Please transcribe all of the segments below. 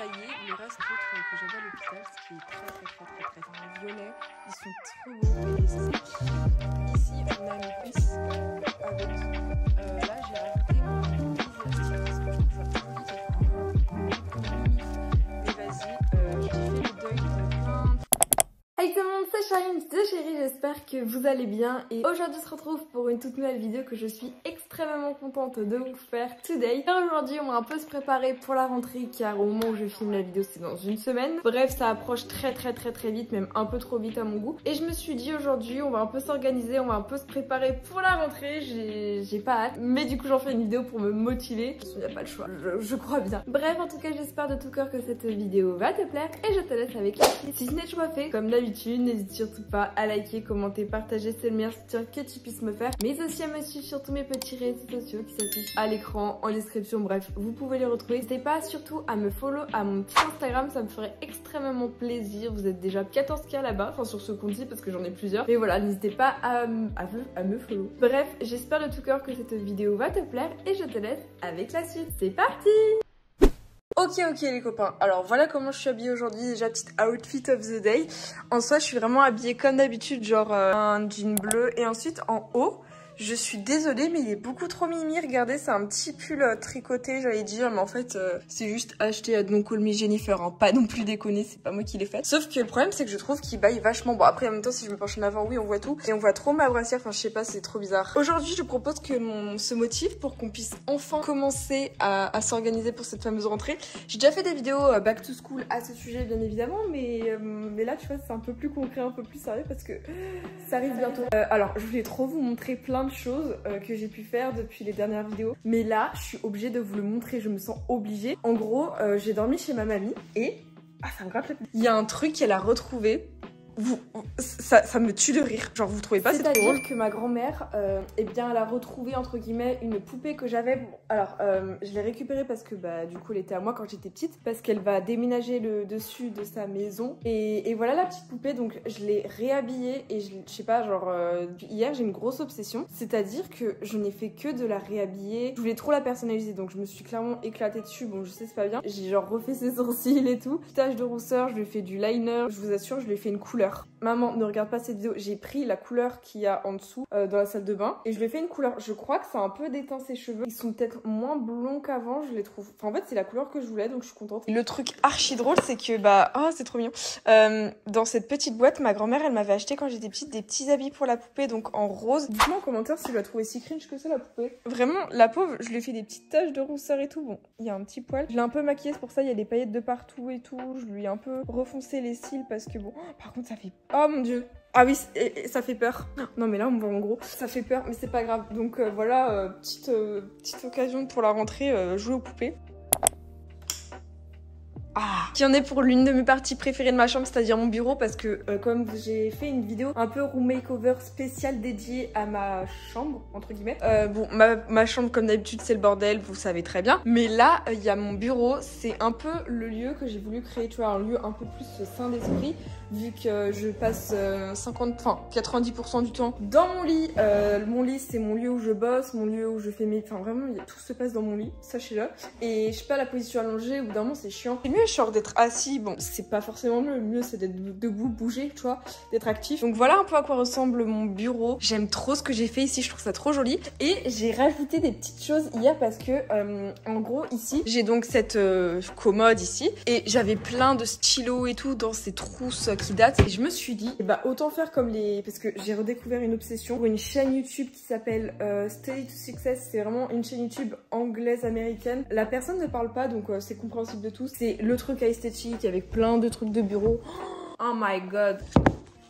taillé le reste que j'avais à l'hôpital, ce qui est très violet. Ils sont trop beaux et secs. Ici, on a mes cuisses avec. Là, j'ai rajouté mon petit élastique parce que je trouve ça trop joli. Mais vas-y, j'ai fait le deuil de plein de. Hey tout le monde, c'est Charine de Chérie, j'espère que vous allez bien et aujourd'hui on se retrouve pour une toute nouvelle vidéo que je suis extrêmement contente de vous faire today. Aujourd'hui on va un peu se préparer pour la rentrée car au moment où je filme la vidéo c'est dans une semaine. Bref, ça approche très vite, même un peu trop vite à mon goût. Et je me suis dit aujourd'hui on va un peu s'organiser, on va un peu se préparer pour la rentrée, j'ai pas hâte. Mais du coup j'en fais une vidéo pour me motiver, il n'y a pas le choix, je crois bien. Bref, en tout cas j'espère de tout cœur que cette vidéo va te plaire et je te laisse avec la suite. Si ce n'est pas fait, comme d'habitude, n'hésite surtout pas à liker, commenter, partager, c'est le meilleur soutien que tu puisses me faire. Mais aussi à me suivre sur tous mes petits réseaux sociaux qui s'affichent à l'écran, en description, bref, vous pouvez les retrouver. N'hésitez pas surtout à me follow à mon petit Instagram, ça me ferait extrêmement plaisir. Vous êtes déjà 14K là-bas, enfin sur ce compte-ci parce que j'en ai plusieurs. Mais voilà, n'hésitez pas à me follow. Bref, j'espère de tout cœur que cette vidéo va te plaire et je te laisse avec la suite. C'est parti! Ok les copains, alors voilà comment je suis habillée aujourd'hui, déjà petite outfit of the day. En soi je suis vraiment habillée comme d'habitude, genre un jean bleu et ensuite en haut, je suis désolée mais il est beaucoup trop mimi, regardez c'est un petit pull tricoté j'allais dire, mais en fait c'est juste acheté à Don't Call Me Jennifer, hein. Pas non plus déconner, c'est pas moi qui l'ai fait. Sauf que le problème c'est que je trouve qu'il baille vachement, bon après en même temps si je me penche en avant oui on voit tout, et on voit trop ma brassière, enfin je sais pas, c'est trop bizarre. Aujourd'hui je propose que se motive pour qu'on puisse enfin commencer à s'organiser pour cette fameuse rentrée. J'ai déjà fait des vidéos back to school à ce sujet bien évidemment, mais là tu vois c'est un peu plus concret, un peu plus sérieux parce que ça arrive bientôt. Alors je voulais trop vous montrer plein de choses que j'ai pu faire depuis les dernières vidéos, mais là je suis obligée de vous le montrer, je me sens obligée. En gros j'ai dormi chez ma mamie et ça me gratte le... Il y a un truc qu'elle a retrouvé. Ça me tue de rire, genre vous trouvez pas c'est drôle? C'est-à-dire que ma grand-mère, eh bien elle a retrouvé entre guillemets une poupée que j'avais. Bon, alors je l'ai récupérée parce que bah du coup elle était à moi quand j'étais petite, parce qu'elle va déménager le dessus de sa maison et voilà la petite poupée, donc je l'ai réhabillée et je sais pas, genre hier j'ai une grosse obsession, c'est-à-dire que je n'ai fait que de la réhabiller. Je voulais trop la personnaliser donc je me suis clairement éclatée dessus. Bon je sais c'est pas bien, j'ai genre refait ses sourcils et tout, tache de rousseur, je lui ai fait du liner, je vous assure je lui ai fait une couleur. Maman, ne regarde pas cette vidéo, j'ai pris la couleur qu'il y a en dessous dans la salle de bain et je lui ai fait une couleur. Je crois que ça a un peu déteint ses cheveux. Ils sont peut-être moins blonds qu'avant, je les trouve. Enfin, en fait, c'est la couleur que je voulais donc je suis contente. Et le truc archi drôle, c'est que c'est trop mignon. Dans cette petite boîte, ma grand-mère, elle m'avait acheté quand j'étais petite des petits habits pour la poupée, donc en rose. Dites-moi en commentaire si je la trouvais si cringe que ça, la poupée. Vraiment, la pauvre, je lui ai fait des petites taches de rousseur et tout. Bon, il y a un petit poil. Je l'ai un peu maquillée, c'est pour ça, il y a des paillettes de partout et tout. Je lui ai un peu refoncé les cils parce que bon, par contre, ça fait... Oh mon dieu! Ah oui, ça fait peur. Non mais là on me voit en gros. Ça fait peur mais c'est pas grave. Donc voilà, petite occasion pour la rentrée, jouer aux poupées. Qui en est pour l'une de mes parties préférées de ma chambre, c'est-à-dire mon bureau, parce que comme j'ai fait une vidéo un peu room makeover spéciale dédiée à ma chambre, entre guillemets. Bon, ma chambre comme d'habitude c'est le bordel, vous savez très bien. Mais là, il y a mon bureau, c'est un peu le lieu que j'ai voulu créer, tu vois, un lieu un peu plus sain d'esprit, vu que je passe 90% du temps dans mon lit. Mon lit c'est mon lieu où je bosse, mon lieu où je fais mes... Enfin vraiment, tout se passe dans mon lit, sachez-le. Et je sais pas, la position allongée, au bout d'un moment c'est chiant. C'est mieux genre d'être assis, bon c'est pas forcément mieux, le mieux c'est d'être debout, bouger, tu vois, d'être actif. Donc voilà un peu à quoi ressemble mon bureau. J'aime trop ce que j'ai fait ici, je trouve ça trop joli. Et j'ai rajouté des petites choses hier parce que en gros ici j'ai donc cette commode ici et j'avais plein de stylos et tout dans ces trousses qui datent et je me suis dit autant faire comme les... Parce que j'ai redécouvert une obsession pour une chaîne YouTube qui s'appelle Study to Success. C'est vraiment une chaîne YouTube anglaise américaine. La personne ne parle pas donc c'est compréhensible de tous. C'est le truc esthétique avec plein de trucs de bureau. Oh my god.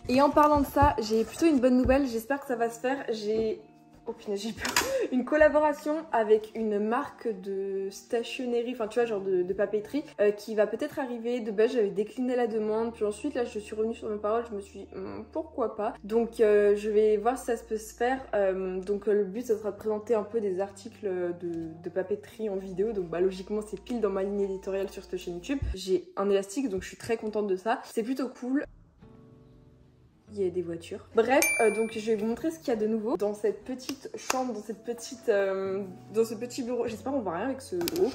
Et en parlant de ça, j'ai plutôt une bonne nouvelle, j'espère que ça va se faire. J'ai... Oh punaise, j'ai peur. Une collaboration avec une marque de stationnerie, enfin tu vois, genre de papeterie, qui va peut-être arriver. De base, j'avais décliné la demande, puis ensuite là, je suis revenue sur mes paroles, je me suis dit, pourquoi pas. Donc, je vais voir si ça peut se faire. Donc, le but, ça sera de présenter un peu des articles de papeterie en vidéo. Donc, logiquement, c'est pile dans ma ligne éditoriale sur cette chaîne YouTube. J'ai un élastique, donc je suis très contente de ça. C'est plutôt cool. Il y a des voitures. Bref, donc je vais vous montrer ce qu'il y a de nouveau dans cette petite chambre, dans ce petit bureau. J'espère qu'on voit rien avec ce haut.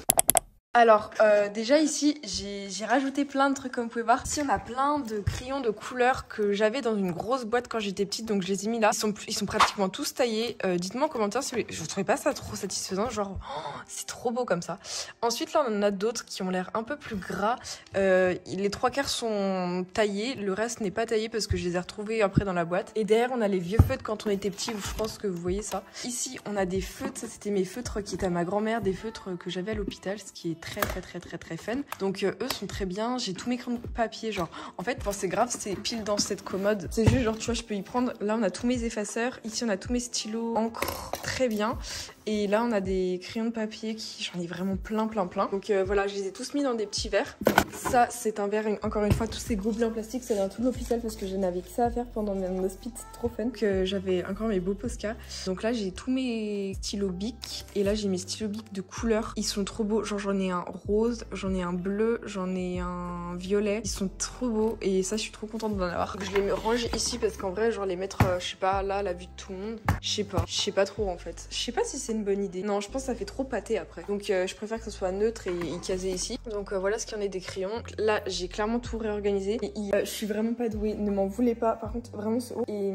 Alors déjà ici j'ai rajouté plein de trucs comme vous pouvez voir. Ici on a plein de crayons de couleurs que j'avais dans une grosse boîte quand j'étais petite, donc je les ai mis là. Ils sont pratiquement tous taillés. Dites-moi en commentaire si je trouvais pas ça trop satisfaisant, genre oh, c'est trop beau comme ça. Ensuite là on en a d'autres qui ont l'air un peu plus gras. Les 3/4 sont taillés, le reste n'est pas taillé parce que je les ai retrouvés après dans la boîte. Et derrière on a les vieux feutres quand on était petit, je pense que vous voyez ça. Ici on a des feutres, ça c'était mes feutres qui étaient à ma grand-mère, des feutres que j'avais à l'hôpital, ce qui est très fun. Donc eux sont très bien. J'ai tous mes crayons de papier, genre en fait quand c'est grave c'est pile dans cette commode. C'est juste genre tu vois je peux y prendre. Là on a tous mes effaceurs, ici on a tous mes stylos encre, très bien. Et là on a des crayons de papier qui j'en ai vraiment plein. Donc voilà, je les ai tous mis dans des petits verres. Ça c'est un verre, encore une fois tous ces gobelets en plastique ça vient tout de l'hôpital parce que je n'avais que ça à faire pendant mon hospice, trop fun. Donc j'avais encore mes beaux Posca. Donc là j'ai tous mes stylos Bic et là j'ai mes stylos Bic de couleur. Ils sont trop beaux, genre j'en ai un rose, j'en ai un bleu, j'en ai un violet. Ils sont trop beaux et ça je suis trop contente d'en avoir. Donc, je les range ici parce qu'en vrai genre les mettre je sais pas là à la vue de tout le monde, je sais pas trop en fait. Je sais pas si c'est une bonne idée. Non je pense que ça fait trop pâté après. Donc je préfère que ce soit neutre et casé ici. Donc voilà ce qu'il y en a des crayons. Là j'ai clairement tout réorganisé. Je suis vraiment pas douée, ne m'en voulez pas. Par contre vraiment ce haut. Et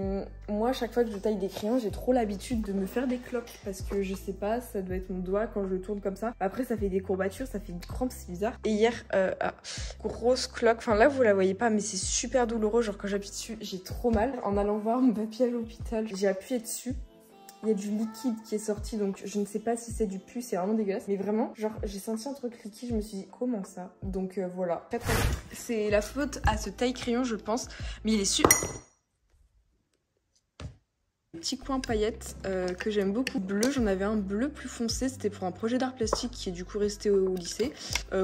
moi à chaque fois que je taille des crayons j'ai trop l'habitude de me faire des cloques parce que je sais pas, ça doit être mon doigt quand je le tourne comme ça. Après ça fait des courbatures, ça fait une crampe, c'est bizarre. Et hier, grosse cloque, enfin là vous la voyez pas mais c'est super douloureux, genre quand j'appuie dessus j'ai trop mal. En allant voir mon papier à l'hôpital, j'ai appuyé dessus. Il y a du liquide qui est sorti, donc je ne sais pas si c'est du pus, c'est vraiment dégueulasse. Mais vraiment, genre, j'ai senti un truc liquide, je me suis dit, comment ça? Donc voilà. C'est la faute à ce taille-crayon, je pense. Mais il est super... Petit coin paillettes que j'aime beaucoup. Bleu, j'en avais un bleu plus foncé, c'était pour un projet d'art plastique qui est du coup resté au lycée.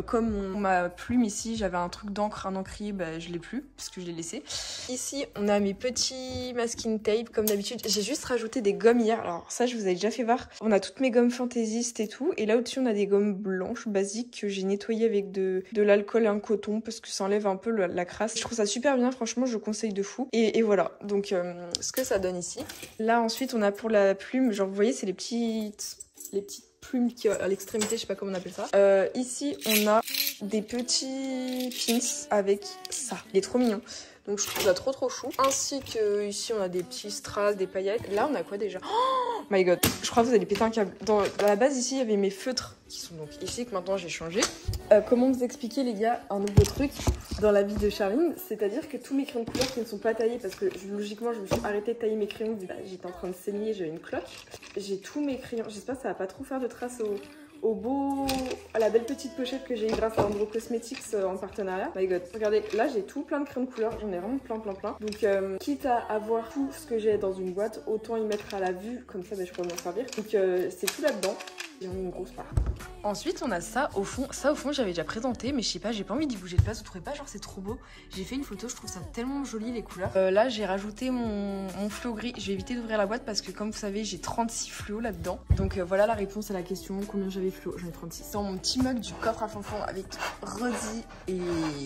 Comme ma plume ici, j'avais un truc d'encre, un encrier, bah, je l'ai plus parce que je l'ai laissé. Ici, on a mes petits masking tape comme d'habitude. J'ai juste rajouté des gommes hier, alors ça je vous avais déjà fait voir. On a toutes mes gommes fantaisistes et tout. Et là au-dessus, on a des gommes blanches basiques que j'ai nettoyées avec de l'alcool et un coton parce que ça enlève un peu la crasse. Je trouve ça super bien, franchement, je conseille de fou. Et voilà, donc ce que ça donne ici. Là ensuite on a pour la plume, genre vous voyez c'est les petites plumes qui à l'extrémité, je sais pas comment on appelle ça. Ici on a des petits pins avec ça, il est trop mignon. Donc je trouve ça trop chou. Ainsi que ici on a des petits strass, des paillettes. Là on a quoi déjà? Oh my god, je crois que vous allez péter un câble. Dans la base ici il y avait mes feutres qui sont donc ici que maintenant j'ai changé. Comment vous expliquer les gars un nouveau truc dans la vie de Charline, c'est-à-dire que tous mes crayons de couleur qui ne sont pas taillés parce que logiquement je me suis arrêtée de tailler mes crayons vu que j'étais en train de saigner, j'avais une cloque. J'ai tous mes crayons, j'espère que ça va pas trop faire de traces à la belle petite pochette que j'ai eu grâce à Andro Cosmetics en partenariat. My god, regardez, là j'ai tout plein de crayons de couleur, j'en ai vraiment plein. Donc quitte à avoir tout ce que j'ai dans une boîte, autant y mettre à la vue, comme ça je pourrais m'en servir. Donc c'est tout là-dedans. J'en ai une grosse part. Ensuite on a ça au fond j'avais déjà présenté mais je sais pas, j'ai pas envie d'y bouger de place, vous trouvez pas genre c'est trop beau? J'ai fait une photo, je trouve ça tellement joli les couleurs. Là j'ai rajouté mon fluo gris, je vais éviter d'ouvrir la boîte parce que comme vous savez j'ai 36 fluos là-dedans. Donc voilà la réponse à la question, combien j'avais fluo? J'en ai 36. Dans mon petit mug du coffre à fanfan avec Rosie et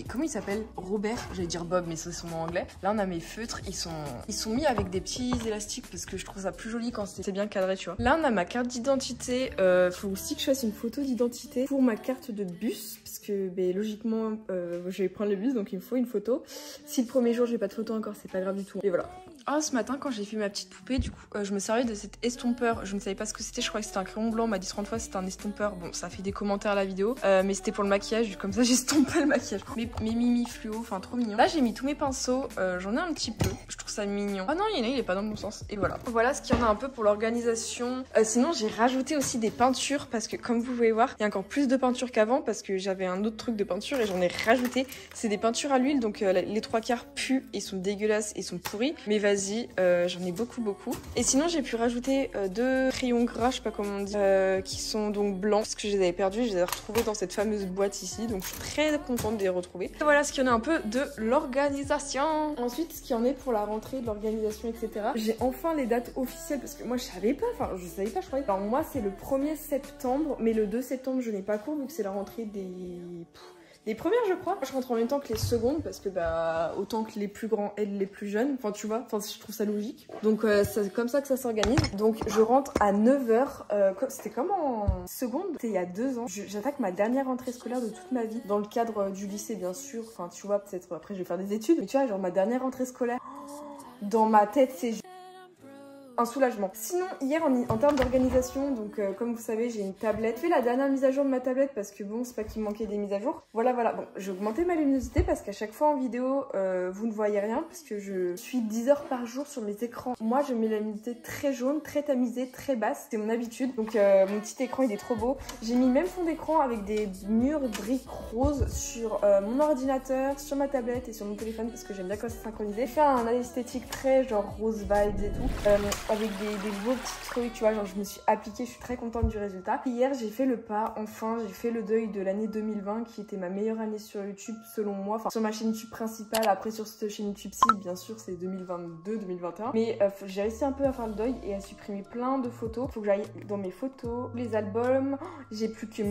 comment il s'appelle? Robert, j'allais dire Bob mais c'est son nom anglais. Là on a mes feutres, ils sont mis avec des petits élastiques parce que je trouve ça plus joli quand c'est bien cadré tu vois. Là on a ma carte d'identité, faut aussi que je fasse une photo d'identité pour ma carte de bus parce que logiquement je vais prendre le bus donc il me faut une photo. Si le premier jour j'ai pas de photo encore c'est pas grave du tout. Et voilà. Oh, ce matin quand j'ai fait ma petite poupée du coup je me servais de cet estompeur, je ne savais pas ce que c'était, je croyais que c'était un crayon blanc, on m'a dit 30 fois c'était un estompeur. Bon ça fait des commentaires à la vidéo mais c'était pour le maquillage, comme ça j'ai estompé le maquillage. Mes mimi fluo, enfin trop mignon. Là j'ai mis tous mes pinceaux, j'en ai un petit peu, je trouve ça mignon. Ah non il est pas dans le bon sens et voilà. Voilà ce qu'il y en a un peu pour l'organisation. Sinon j'ai rajouté aussi des peintures parce que comme vous pouvez voir il y a encore plus de peinture qu'avant parce que j'avais un autre truc de peinture et j'en ai rajouté. C'est des peintures à l'huile donc les 3/4 puent et sont dégueulasses et sont pourris mais vas-y j'en ai beaucoup. Et sinon j'ai pu rajouter 2 crayons gras, je sais pas comment on dit, qui sont donc blancs parce que je les avais perdus, je les ai retrouvés dans cette fameuse boîte ici donc je suis très contente de les retrouver. Et voilà ce qu'il y en a un peu de l'organisation. Ensuite ce qu'il y en est pour la rentrée, de l'organisation etc. J'ai enfin les dates officielles parce que moi je savais pas, je croyais. Alors moi c'est le 1er septembre mais le 2 septembre je n'ai pas cours vu que c'est la rentrée Les premières, je crois. Je rentre en même temps que les secondes parce que bah autant que les plus grands aident les plus jeunes. Enfin, tu vois, enfin, je trouve ça logique. Donc c'est comme ça que ça s'organise. Donc je rentre à 9h. C'était comme en seconde. C'était il y a 2 ans. J'attaque ma dernière rentrée scolaire de toute ma vie. Dans le cadre du lycée, bien sûr. Enfin, tu vois, peut-être après je vais faire des études. Mais tu vois, genre ma dernière rentrée scolaire. Dans ma tête, c'est un soulagement. Sinon, hier, en termes d'organisation, donc comme vous savez, j'ai une tablette. J'ai fait la dernière mise à jour de ma tablette parce que bon, c'est pas qu'il me manquait des mises à jour. Voilà. Bon, j'ai augmenté ma luminosité parce qu'à chaque fois en vidéo, vous ne voyez rien parce que je suis 10 heures par jour sur mes écrans. Moi, je mets la luminosité très jaune, très tamisée, très basse. C'est mon habitude. Donc, mon petit écran, il est trop beau. J'ai mis le même fond d'écran avec des murs briques roses sur mon ordinateur, sur ma tablette et sur mon téléphone parce que j'aime bien quand c'est synchronisé. J'ai fait un esthétique très genre rose vibes et tout. Avec des beaux petits trucs, tu vois, genre je me suis appliquée, je suis très contente du résultat. Hier, j'ai fait le pas, enfin, j'ai fait le deuil de l'année 2020 qui était ma meilleure année sur YouTube selon moi, enfin sur ma chaîne YouTube principale, après sur cette chaîne YouTube-ci, bien sûr, c'est 2022, 2021. Mais j'ai réussi un peu à faire le deuil et à supprimer plein de photos. Faut que j'aille dans mes photos, les albums, j'ai plus que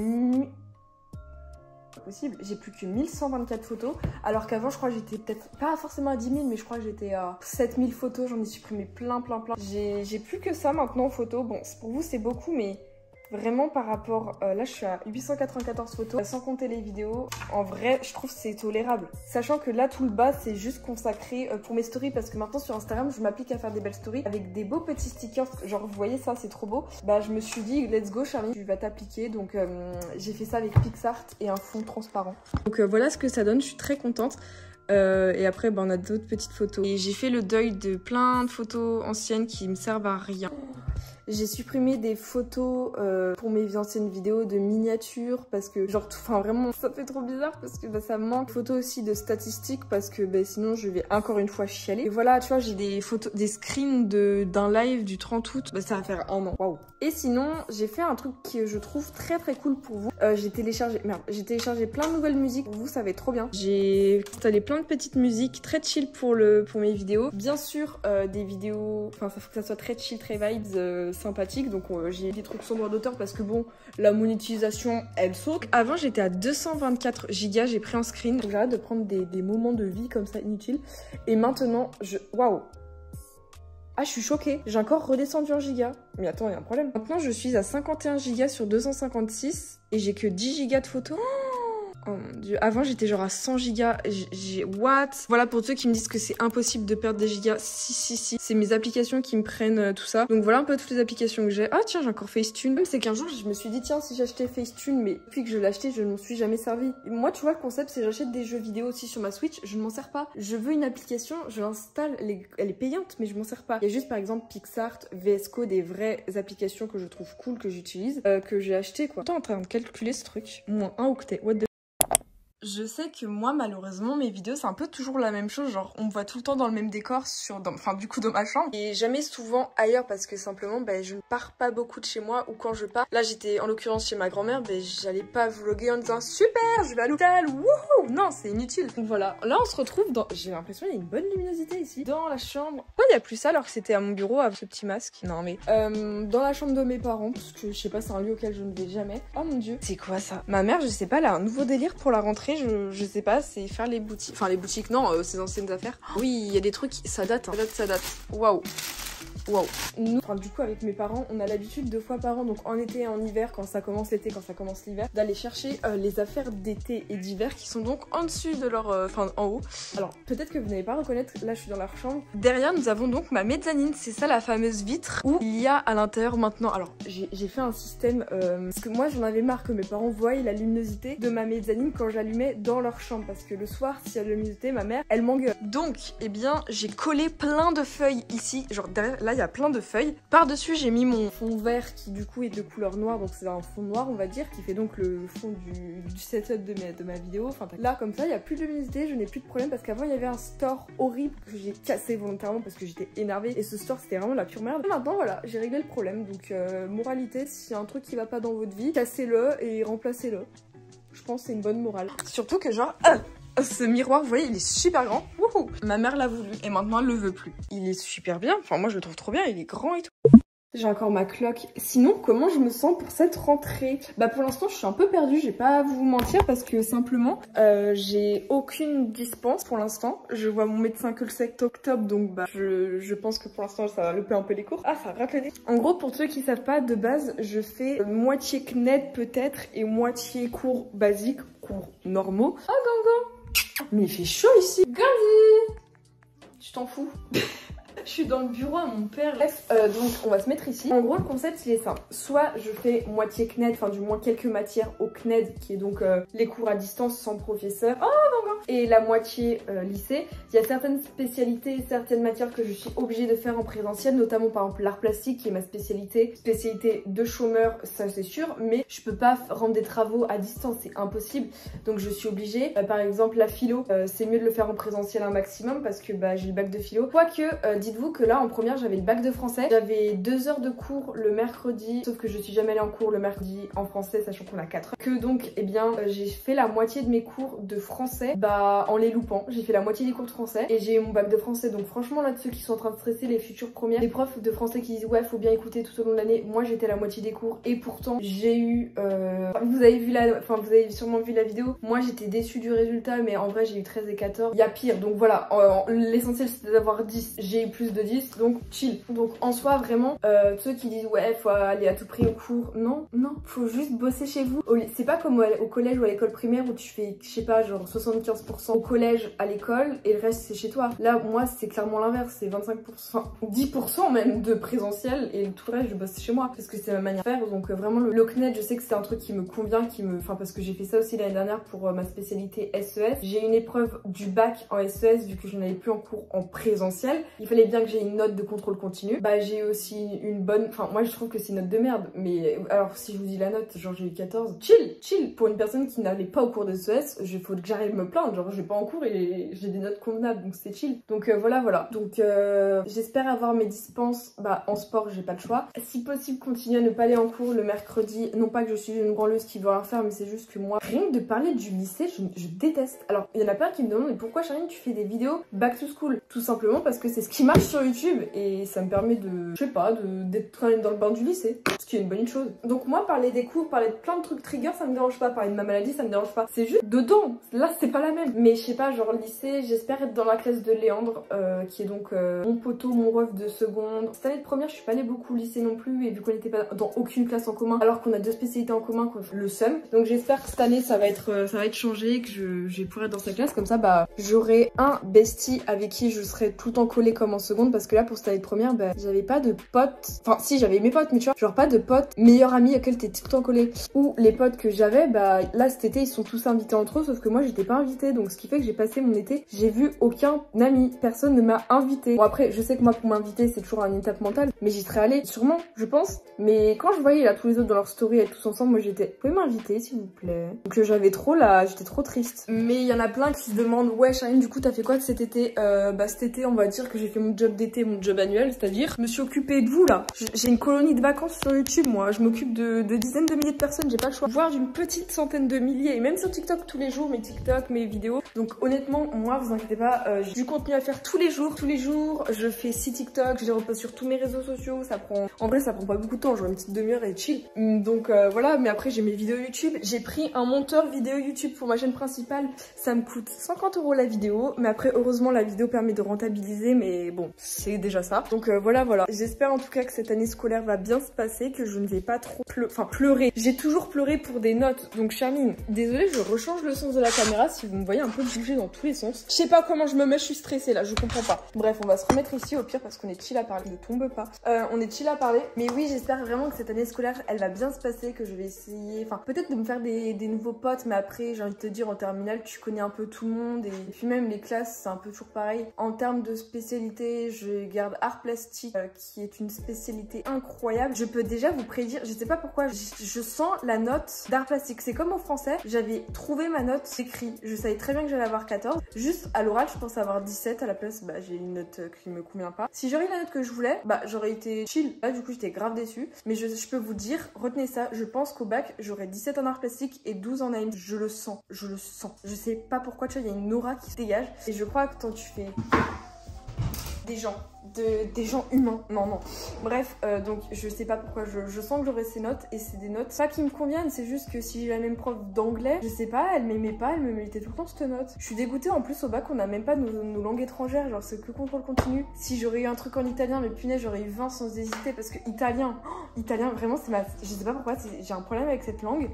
possible, j'ai plus que 1124 photos alors qu'avant je crois que j'étais peut-être pas forcément à 10 000 mais je crois que j'étais à 7000 photos, j'en ai supprimé plein. J'ai plus que ça maintenant en photos. Bon, pour vous c'est beaucoup mais vraiment par rapport, là je suis à 894 photos, sans compter les vidéos, en vrai je trouve que c'est tolérable. Sachant que là tout le bas c'est juste consacré pour mes stories parce que maintenant sur Instagram je m'applique à faire des belles stories avec des beaux petits stickers, genre vous voyez ça c'est trop beau. Bah je me suis dit let's go Charlie, tu vas t'appliquer, donc j'ai fait ça avec PixArt et un fond transparent. Donc voilà ce que ça donne, je suis très contente. Et après bah, on a d'autres petites photos. Et j'ai fait le deuil de plein de photos anciennes qui me servent à rien. J'ai supprimé des photos pour mes anciennes vidéos de miniatures parce que genre, enfin vraiment ça fait trop bizarre parce que bah, ça me manque. Photos aussi de statistiques parce que bah, sinon je vais encore une fois chialer. Et voilà, tu vois, j'ai des photos, des screens d'un live du 30 août. Bah, ça va faire 1 an. Waouh. Et sinon, j'ai fait un truc que je trouve très cool pour vous. J'ai téléchargé plein de nouvelles musiques pour vous, ça va être trop bien. J'ai installé plein de petites musiques très chill pour mes vidéos. Bien sûr, des vidéos, enfin ça faut que ça soit très chill, très vibes, sympathique. Donc j'ai des trucs sans droit d'auteur parce que bon, la monétisation elle saute. Avant j'étais à 224 gigas, j'ai pris en screen. Donc j'arrête de prendre des moments de vie comme ça inutiles. Et maintenant waouh. Ah, je suis choquée. J'ai encore redescendu en gigas. Mais attends, il y a un problème. Maintenant, je suis à 51 gigas sur 256 et j'ai que 10 gigas de photos. Oh mon dieu. Avant, j'étais genre à 100 gigas. What? Voilà, pour ceux qui me disent que c'est impossible de perdre des gigas. Si. C'est mes applications qui me prennent tout ça. Donc voilà un peu toutes les applications que j'ai. Ah tiens, j'ai encore Facetune. C'est qu'un jour, je me suis dit, tiens, si j'achetais Facetune, mais depuis que je l'ai acheté, je ne m'en suis jamais servi. Et moi, tu vois, le concept, c'est j'achète des jeux vidéo aussi sur ma Switch. Je ne m'en sers pas. Je veux une application, je l'installe. Elle est payante, mais je m'en sers pas. Il y a juste, par exemple, PixArt, VS Code, des vraies applications que je trouve cool, que j'utilise, que j'ai acheté quoi. J'étais en train de calculer ce truc. Moins 1 octet. What the... Je sais que moi, malheureusement, mes vidéos, c'est un peu toujours la même chose. Genre, on me voit tout le temps dans le même décor, enfin, du coup, dans ma chambre. Et jamais souvent ailleurs parce que simplement, bah, je ne pars pas beaucoup de chez moi. Ou quand je pars, là, j'étais en l'occurrence chez ma grand-mère, bah, j'allais pas vlogger en disant super, je vais à l'hôpital, wouhou! Non, c'est inutile. Donc voilà, là, on se retrouve dans. J'ai l'impression qu'il y a une bonne luminosité ici. Dans la chambre. Pourquoi il n'y a plus ça alors que c'était à mon bureau avec ce petit masque? Non, mais. Dans la chambre de mes parents, parce que je sais pas, c'est un lieu auquel je ne vais jamais. Oh mon dieu. C'est quoi ça? Ma mère, je sais pas, elle a un nouveau délire pour la rentrée. Je sais pas, c'est faire les boutiques. Enfin, les boutiques, non, ses anciennes affaires. Oui, il y a des trucs, ça date, hein. Ça date. Waouh. Nous, enfin, du coup, avec mes parents, on a l'habitude 2 fois par an, donc en été et en hiver, quand ça commence l'été, quand ça commence l'hiver, d'aller chercher les affaires d'été et d'hiver qui sont donc en dessus de leur. Enfin, en haut. Alors, peut-être que vous n'allez pas reconnaître, là, je suis dans leur chambre. Derrière, nous avons donc ma mezzanine, c'est ça la fameuse vitre où il y a à l'intérieur maintenant. Alors, j'ai fait un système parce que moi, j'en avais marre que mes parents voient la luminosité de ma mezzanine quand j'allumais dans leur chambre, parce que le soir, s'il y a de la luminosité, ma mère, elle m'engueule. Donc, eh bien, j'ai collé plein de feuilles ici, genre derrière. Là, il y a plein de feuilles. Par-dessus, j'ai mis mon fond vert qui du coup est de couleur noire, donc c'est un fond noir on va dire, qui fait donc le fond du setup de ma vidéo. Enfin là comme ça, il n'y a plus de luminosité, je n'ai plus de problème parce qu'avant il y avait un store horrible que j'ai cassé volontairement parce que j'étais énervée et ce store c'était vraiment la pure merde. Et maintenant voilà, j'ai réglé le problème, donc moralité, s'il y a un truc qui va pas dans votre vie, cassez-le et remplacez-le. Je pense que c'est une bonne morale. Surtout que genre... ce miroir, vous voyez, il est super grand. Wouhou. Ma mère l'a voulu et maintenant elle le veut plus. Il est super bien. Enfin, moi je le trouve trop bien. Il est grand et tout. J'ai encore ma cloque. Sinon, comment je me sens pour cette rentrée? Bah pour l'instant, je suis un peu perdue, je vais pas vous mentir parce que simplement, j'ai aucune dispense pour l'instant. Je vois mon médecin que le 7 octobre, donc bah je pense que pour l'instant, ça va louper un peu les cours. Ah, ça rate le nez. En gros, pour ceux qui savent pas, de base, je fais moitié CNED peut-être et moitié cours basiques, cours normaux. Oh, Gangan! Mais il fait chaud ici. Gandhi! Je t'en fous. Je suis dans le bureau à mon père. Bref, donc on va se mettre ici. En gros, le concept il est simple. Soit je fais moitié CNED, enfin du moins quelques matières au CNED, qui est donc les cours à distance sans professeur. Oh non, non. Et la moitié lycée. Il y a certaines spécialités, certaines matières que je suis obligée de faire en présentiel, notamment par exemple l'art plastique qui est ma spécialité. Spécialité de chômeur, ça c'est sûr, mais je peux pas rendre des travaux à distance, c'est impossible. Donc je suis obligée. Par exemple la philo, c'est mieux de le faire en présentiel un maximum parce que bah, j'ai le bac de philo. Quoique, dites-vous que là en première j'avais le bac de français, j'avais 2 heures de cours le mercredi, sauf que je suis jamais allée en cours le mercredi en français sachant qu'on a 4 heures. Que donc eh bien j'ai fait la moitié de mes cours de français bah en les loupant, j'ai fait la moitié des cours de français et j'ai eu mon bac de français. Donc franchement là de ceux qui sont en train de stresser, les futures premières, les profs de français qui disent ouais faut bien écouter tout au long de l'année, moi j'étais la moitié des cours et pourtant j'ai eu vous avez sûrement vu la vidéo, moi j'étais déçue du résultat mais en vrai j'ai eu 13 et 14, il y a pire. Donc voilà, l'essentiel c'était d'avoir 10, j'ai eu plus de 10 donc chill. Donc en soi vraiment ceux qui disent ouais faut aller à tout prix au cours, non, faut juste bosser chez vous. C'est pas comme au collège ou à l'école primaire où tu fais je sais pas genre 75% au collège à l'école et le reste c'est chez toi. Là moi c'est clairement l'inverse, c'est 25%, 10% même de présentiel et tout le reste je bosse chez moi parce que c'est ma manière de faire. Donc vraiment le CNED je sais que c'est un truc qui me convient, enfin parce que j'ai fait ça aussi l'année dernière pour ma spécialité SES. J'ai une épreuve du bac en SES vu que je n'avais plus en cours en présentiel. Il fallait bien que j'ai une note de contrôle continu. Bah j'ai aussi une bonne, enfin moi je trouve que c'est une note de merde, mais alors si je vous dis la note, genre j'ai eu 14, chill pour une personne qui n'allait pas au cours de SES, il faut que j'arrive me plaindre, genre je vais pas en cours et j'ai des notes convenables, donc c'est chill. Donc voilà. Donc j'espère avoir mes dispenses, bah en sport j'ai pas le choix. Si possible continuer à ne pas aller en cours le mercredi, non pas que je suis une branleuse qui veut rien faire, mais c'est juste que moi, rien que de parler du lycée, je déteste. Alors il y en a plein qui me demandent mais pourquoi Charline tu fais des vidéos back to school? Tout simplement parce que c'est ce qui marche sur YouTube et ça me permet de, je sais pas, d'être quand même dans le bain du lycée, ce qui est une bonne chose. Donc moi parler des cours, parler de plein de trucs trigger, ça me dérange pas, parler de ma maladie ça me dérange pas, c'est juste dedans, là c'est pas la même. Mais je sais pas, genre lycée, j'espère être dans la classe de Léandre qui est donc mon poteau, mon ref de seconde. Cette année de première je suis pas allée beaucoup au lycée non plus et vu qu'on était pas dans aucune classe en commun alors qu'on a 2 spécialités en commun, quoi, le seum. Donc j'espère que cette année ça va être changé, que je vais pouvoir être dans cette classe, comme ça bah j'aurai un bestie avec qui je serai tout le temps collée comme en seconde, parce que là pour cette année de première bah j'avais pas de potes, enfin si j'avais mes potes mais tu vois genre pas de potes meilleurs amis auxquels t'es tout le temps collé. Ou les potes que j'avais bah là cet été ils sont tous invités entre eux sauf que moi j'étais pas invitée, donc ce qui fait que j'ai passé mon été, j'ai vu aucun ami, personne ne m'a invité. Bon après je sais que moi pour m'inviter c'est toujours une étape mentale, mais j'y serais allée sûrement je pense, mais quand je voyais là tous les autres dans leur story être tous ensemble, moi j'étais vous pouvez m'inviter s'il vous plaît. Donc j'avais trop là, j'étais trop triste. Mais il y en a plein qui se demandent ouais Charline du coup t'as fait quoi de cet été? Bah cet été on va dire que j'ai fait mon job d'été, mon job annuel, c'est-à-dire je me suis occupée de vous là. J'ai une colonie de vacances sur YouTube moi, je m'occupe de dizaines de milliers de personnes, j'ai pas le choix, voire d'une petite centaine de milliers, et même sur TikTok tous les jours, mes TikTok, mes vidéos. Donc honnêtement moi vous inquiétez pas, j'ai du contenu à faire tous les jours, je fais 6 TikTok, je les repose sur tous mes réseaux sociaux, ça prend, en vrai ça prend pas beaucoup de temps, genre une petite demi-heure et chill. Donc voilà, mais après j'ai mes vidéos YouTube, j'ai pris un monteur vidéo YouTube pour ma chaîne principale, ça me coûte 50 € la vidéo, mais après heureusement la vidéo permet de rentabiliser, mais bon c'est déjà ça. Donc voilà. J'espère en tout cas que cette année scolaire va bien se passer, que je ne vais pas trop pleurer. J'ai toujours pleuré pour des notes, donc Charline, désolée je rechange le sens de la caméra si vous me voyez un peu bouger dans tous les sens. Je sais pas comment je me mets, je suis stressée là, je comprends pas. Bref, on va se remettre ici au pire parce qu'on est chill à parler, ne tombe pas. On est chill à parler, mais oui j'espère vraiment que cette année scolaire elle va bien se passer, que je vais essayer, enfin peut-être de me faire des nouveaux potes, mais après j'ai envie de te dire en terminale tu connais un peu tout le monde et puis même les classes c'est un peu toujours pareil. En termes de spécialité, je garde art plastique qui est une spécialité incroyable. Je peux déjà vous prédire, je sais pas pourquoi, je sens la note d'art plastique. C'est comme en français, j'avais trouvé ma note écrit, je savais très bien que j'allais avoir 14. Juste à l'oral, je pense avoir 17 à la place, bah j'ai une note qui me convient pas. Si j'aurais eu la note que je voulais, bah j'aurais été chill. Là du coup j'étais grave déçue. Mais je peux vous dire, retenez ça, je pense qu'au bac, j'aurai 17 en art plastique et 12 en AM. Je le sens. Je sais pas pourquoi, tu vois, il y a une aura qui se dégage. Et je crois que quand tu fais des gens des gens humains. Non, non. Bref, donc je sais pas pourquoi je sens que j'aurai ces notes et c'est des notes pas qui me conviennent, c'est juste que si j'ai la même prof d'anglais, je sais pas, elle m'aimait pas, elle me mettait tout le temps cette note. Je suis dégoûtée, en plus au bac on a même pas nos langues étrangères, genre c'est que contrôle continu. Si j'aurais eu un truc en italien, mais punaise j'aurais eu 20 sans hésiter parce que italien, italien vraiment c'est ma... Je sais pas pourquoi, j'ai un problème avec cette langue.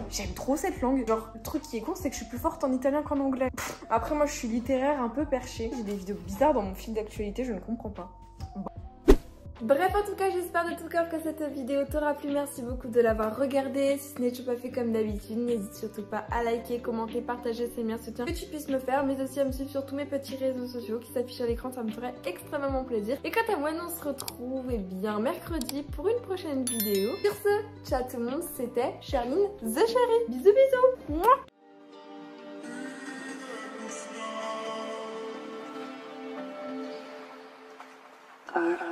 J'aime trop cette langue. Genre le truc qui est con c'est que je suis plus forte en italien qu'en anglais. Après moi je suis littéraire un peu perchée. J'ai des vidéos bizarres dans mon fil d'actualité, je ne comprends pas. Bref, en tout cas, j'espère de tout cœur que cette vidéo t'aura plu. Merci beaucoup de l'avoir regardée. Si ce n'est toujours pas fait comme d'habitude, n'hésite surtout pas à liker, commenter, partager, c'est le meilleur soutien que tu puisses me faire, mais aussi à me suivre sur tous mes petits réseaux sociaux qui s'affichent à l'écran, ça me ferait extrêmement plaisir. Et quant à moi, nous on se retrouve bien mercredi pour une prochaine vidéo. Sur ce, ciao tout le monde, c'était Charline the Chérie. Bisous bisous. Mouah. I